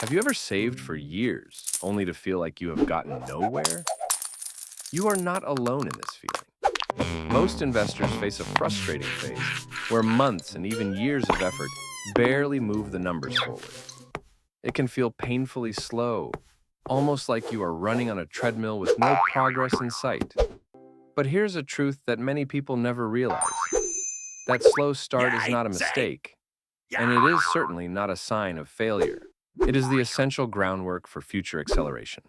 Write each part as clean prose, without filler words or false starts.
Have you ever saved for years only to feel like you have gotten nowhere? You are not alone in this feeling. Most investors face a frustrating phase where months and even years of effort barely move the numbers forward. It can feel painfully slow, almost like you are running on a treadmill with no progress in sight. But here's a truth that many people never realize. That slow start is not a mistake, and it is certainly not a sign of failure. It is the essential groundwork for future acceleration.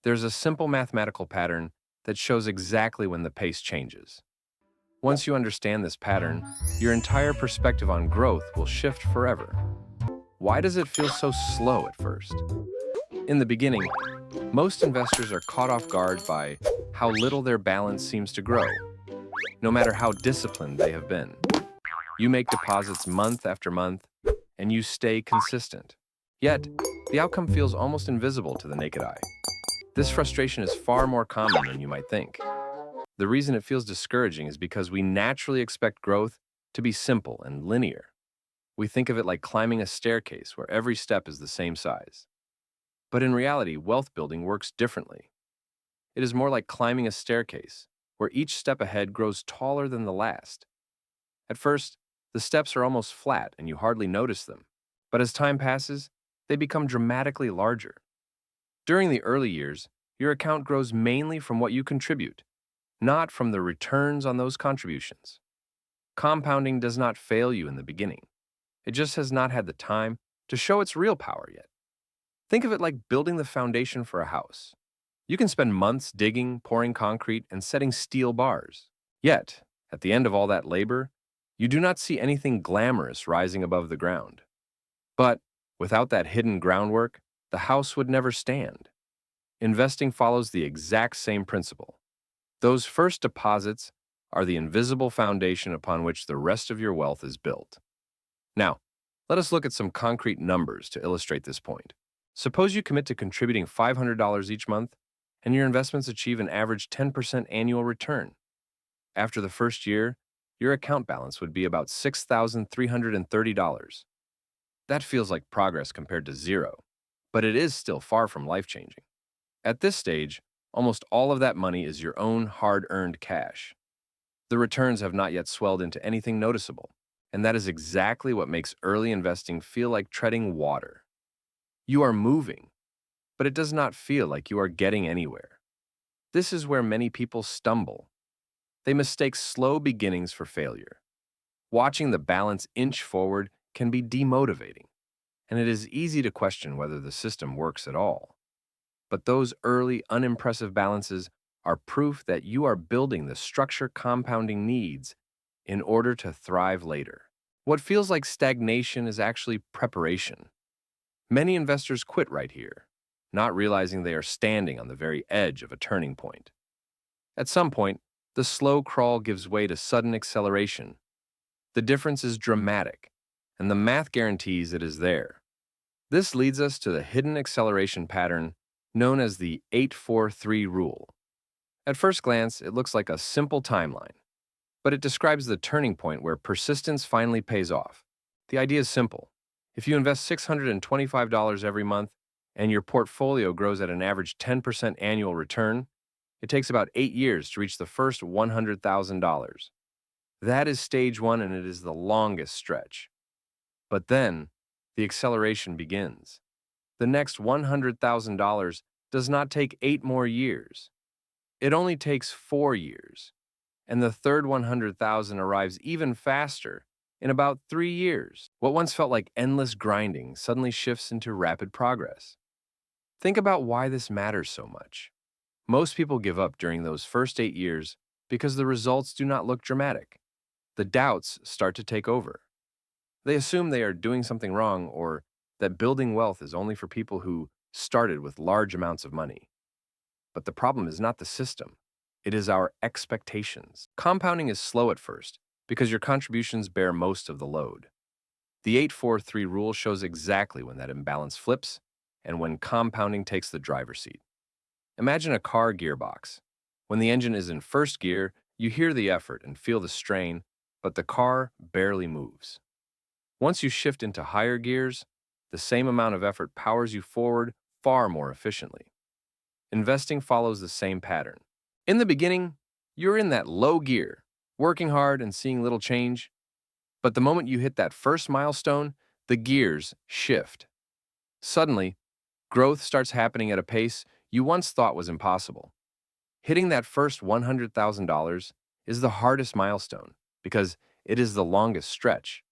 There's a simple mathematical pattern that shows exactly when the pace changes. Once you understand this pattern, your entire perspective on growth will shift forever. Why does it feel so slow at first? In the beginning, most investors are caught off guard by how little their balance seems to grow, no matter how disciplined they have been. You make deposits month after month, and you stay consistent. Yet, the outcome feels almost invisible to the naked eye. This frustration is far more common than you might think. The reason it feels discouraging is because we naturally expect growth to be simple and linear. We think of it like climbing a staircase where every step is the same size. But in reality, wealth building works differently. It is more like climbing a staircase, where each step ahead grows taller than the last. At first, the steps are almost flat and you hardly notice them. But as time passes, they become dramatically larger. During the early years, your account grows mainly from what you contribute, not from the returns on those contributions. Compounding does not fail you in the beginning. It just has not had the time to show its real power yet. Think of it like building the foundation for a house. You can spend months digging, pouring concrete, and setting steel bars. Yet, at the end of all that labor, you do not see anything glamorous rising above the ground. But without that hidden groundwork, the house would never stand. Investing follows the exact same principle. Those first deposits are the invisible foundation upon which the rest of your wealth is built. Now, let us look at some concrete numbers to illustrate this point. Suppose you commit to contributing $500 each month, and your investments achieve an average 10% annual return. After the first year, your account balance would be about $6,330. That feels like progress compared to zero, but it is still far from life-changing. At this stage, almost all of that money is your own hard-earned cash. The returns have not yet swelled into anything noticeable, and that is exactly what makes early investing feel like treading water. You are moving, but it does not feel like you are getting anywhere. This is where many people stumble. They mistake slow beginnings for failure. Watching the balance inch forward can be demotivating, and it is easy to question whether the system works at all. But those early, unimpressive balances are proof that you are building the structure compounding needs in order to thrive later. What feels like stagnation is actually preparation. Many investors quit right here, not realizing they are standing on the very edge of a turning point. At some point, the slow crawl gives way to sudden acceleration. The difference is dramatic, and the math guarantees it is there. This leads us to the hidden acceleration pattern known as the 8-4-3 rule. At first glance, it looks like a simple timeline, but it describes the turning point where persistence finally pays off. The idea is simple. If you invest $625 every month and your portfolio grows at an average 10% annual return, it takes about 8 years to reach the first $100,000. That is stage one, and it is the longest stretch. But then, the acceleration begins. The next $100,000 does not take 8 more years. It only takes 4 years. And the third 100,000 arrives even faster, in about 3 years. What once felt like endless grinding suddenly shifts into rapid progress. Think about why this matters so much. Most people give up during those first 8 years because the results do not look dramatic. The doubts start to take over. They assume they are doing something wrong or that building wealth is only for people who started with large amounts of money. But the problem is not the system. It is our expectations. Compounding is slow at first because your contributions bear most of the load. The 8-4-3 rule shows exactly when that imbalance flips and when compounding takes the driver's seat. Imagine a car gearbox. When the engine is in first gear, you hear the effort and feel the strain, but the car barely moves. Once you shift into higher gears, the same amount of effort powers you forward far more efficiently. Investing follows the same pattern. In the beginning, you're in that low gear, working hard and seeing little change. But the moment you hit that first milestone, the gears shift. Suddenly, growth starts happening at a pace you once thought was impossible. Hitting that first $100,000 is the hardest milestone because it is the longest stretch.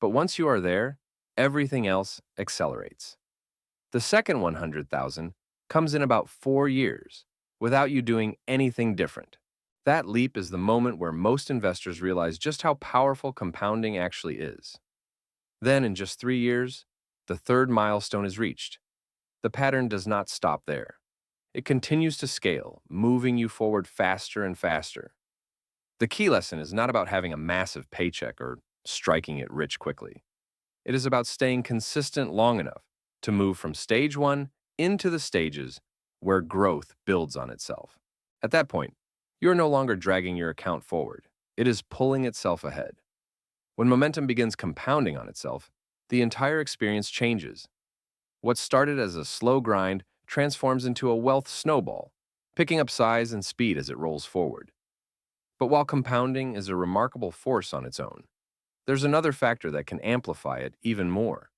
But once you are there, everything else accelerates. The second 100,000 comes in about 4 years without you doing anything different. That leap is the moment where most investors realize just how powerful compounding actually is. Then, in just 3 years, the third milestone is reached. The pattern does not stop there. It continues to scale, moving you forward faster and faster. The key lesson is not about having a massive paycheck or striking it rich quickly. It is about staying consistent long enough to move from stage one into the stages where growth builds on itself. At that point, you are no longer dragging your account forward. It is pulling itself ahead. When momentum begins compounding on itself, the entire experience changes. What started as a slow grind transforms into a wealth snowball, picking up size and speed as it rolls forward. But while compounding is a remarkable force on its own, there's another factor that can amplify it even more.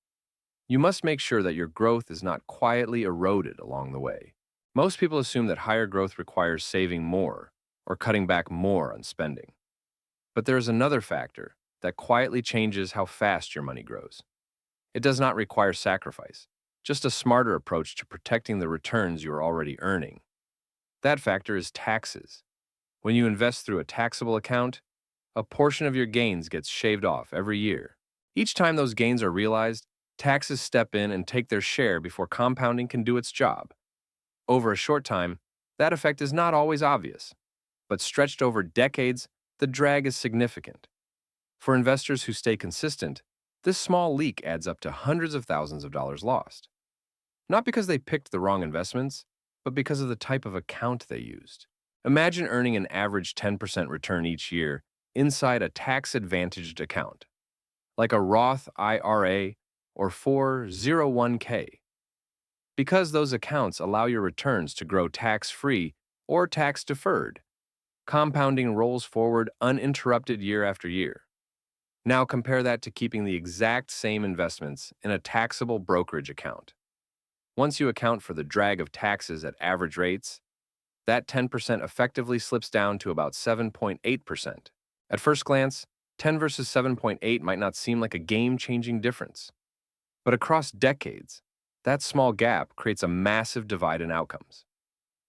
You must make sure that your growth is not quietly eroded along the way. Most people assume that higher growth requires saving more or cutting back more on spending. But there is another factor that quietly changes how fast your money grows. It does not require sacrifice, just a smarter approach to protecting the returns you are already earning. That factor is taxes. When you invest through a taxable account, a portion of your gains gets shaved off every year. Each time those gains are realized, taxes step in and take their share before compounding can do its job. Over a short time, that effect is not always obvious, but stretched over decades, the drag is significant. For investors who stay consistent, this small leak adds up to hundreds of thousands of dollars lost. Not because they picked the wrong investments, but because of the type of account they used. Imagine earning an average 10% return each year inside a tax-advantaged account, like a Roth IRA or 401k. Because those accounts allow your returns to grow tax-free or tax-deferred, compounding rolls forward uninterrupted year after year. Now compare that to keeping the exact same investments in a taxable brokerage account. Once you account for the drag of taxes at average rates, that 10% effectively slips down to about 7.8%. At first glance, 10 versus 7.8 might not seem like a game-changing difference. But across decades, that small gap creates a massive divide in outcomes.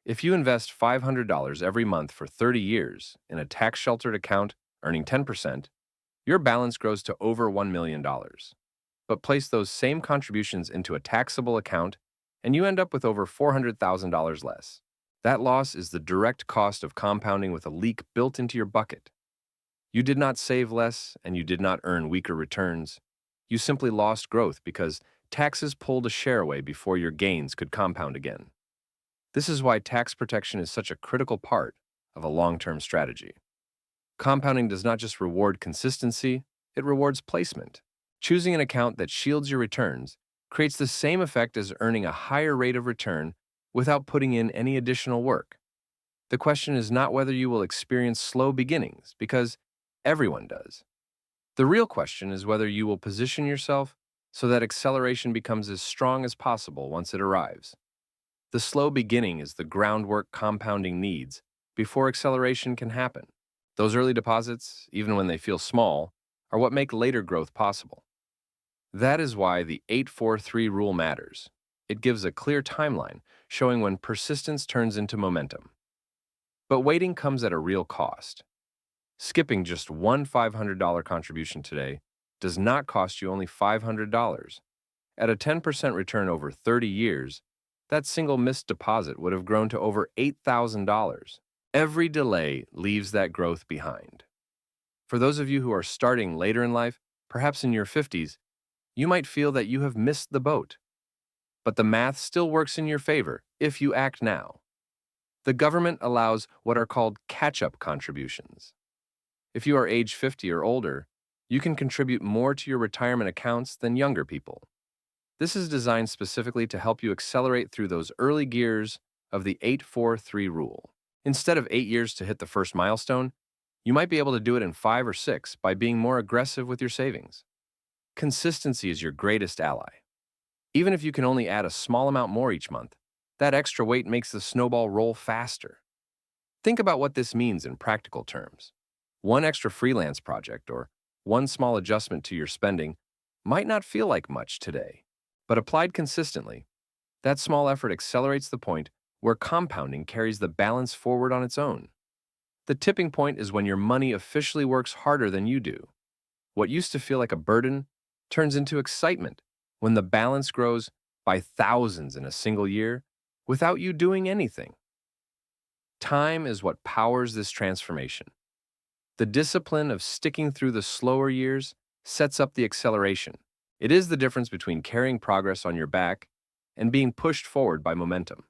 If you invest $500 every month for 30 years in a tax-sheltered account earning 10%, your balance grows to over $1 million. But place those same contributions into a taxable account, and you end up with over $400,000 less. That loss is the direct cost of compounding with a leak built into your bucket. You did not save less, and you did not earn weaker returns. You simply lost growth because taxes pulled a share away before your gains could compound again. This is why tax protection is such a critical part of a long-term strategy. Compounding does not just reward consistency, it rewards placement. Choosing an account that shields your returns creates the same effect as earning a higher rate of return without putting in any additional work. The question is not whether you will experience slow beginnings, because everyone does. The real question is whether you will position yourself so that acceleration becomes as strong as possible once it arrives. The slow beginning is the groundwork compounding needs before acceleration can happen. Those early deposits, even when they feel small, are what make later growth possible. That is why the 8-4-3 rule matters. It gives a clear timeline showing when persistence turns into momentum. But waiting comes at a real cost. Skipping just one $500 contribution today does not cost you only $500. At a 10% return over 30 years, that single missed deposit would have grown to over $8,000. Every delay leaves that growth behind. For those of you who are starting later in life, perhaps in your 50s, you might feel that you have missed the boat. But the math still works in your favor if you act now. The government allows what are called catch-up contributions. If you are age 50 or older, you can contribute more to your retirement accounts than younger people. This is designed specifically to help you accelerate through those early gears of the 8-4-3 rule. Instead of 8 years to hit the first milestone, you might be able to do it in 5 or 6 by being more aggressive with your savings. Consistency is your greatest ally. Even if you can only add a small amount more each month, that extra weight makes the snowball roll faster. Think about what this means in practical terms. One extra freelance project or one small adjustment to your spending might not feel like much today, but applied consistently, that small effort accelerates the point where compounding carries the balance forward on its own. The tipping point is when your money officially works harder than you do. What used to feel like a burden turns into excitement when the balance grows by thousands in a single year without you doing anything. Time is what powers this transformation. The discipline of sticking through the slower years sets up the acceleration. It is the difference between carrying progress on your back and being pushed forward by momentum.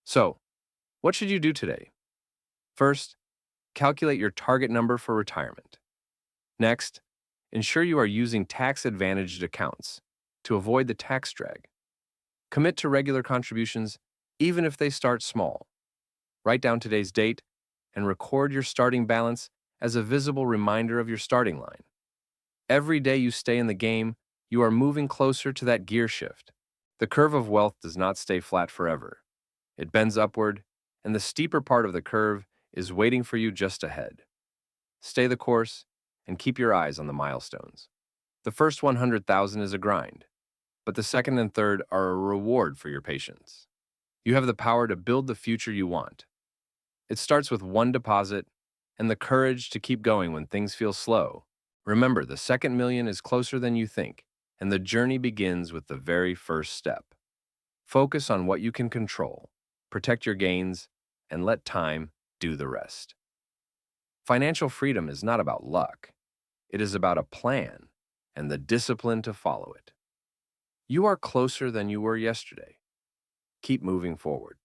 So, what should you do today? First, calculate your target number for retirement. Next, ensure you are using tax-advantaged accounts to avoid the tax drag. Commit to regular contributions even if they start small. Write down today's date and record your starting balance as a visible reminder of your starting line. Every day you stay in the game, you are moving closer to that gear shift. The curve of wealth does not stay flat forever. It bends upward, and the steeper part of the curve is waiting for you just ahead. Stay the course and keep your eyes on the milestones. The first 100,000 is a grind, but the second and third are a reward for your patience. You have the power to build the future you want. It starts with one deposit and the courage to keep going when things feel slow. Remember, the second million is closer than you think, and the journey begins with the very first step. Focus on what you can control, protect your gains, and let time do the rest. Financial freedom is not about luck. It is about a plan and the discipline to follow it. You are closer than you were yesterday. Keep moving forward.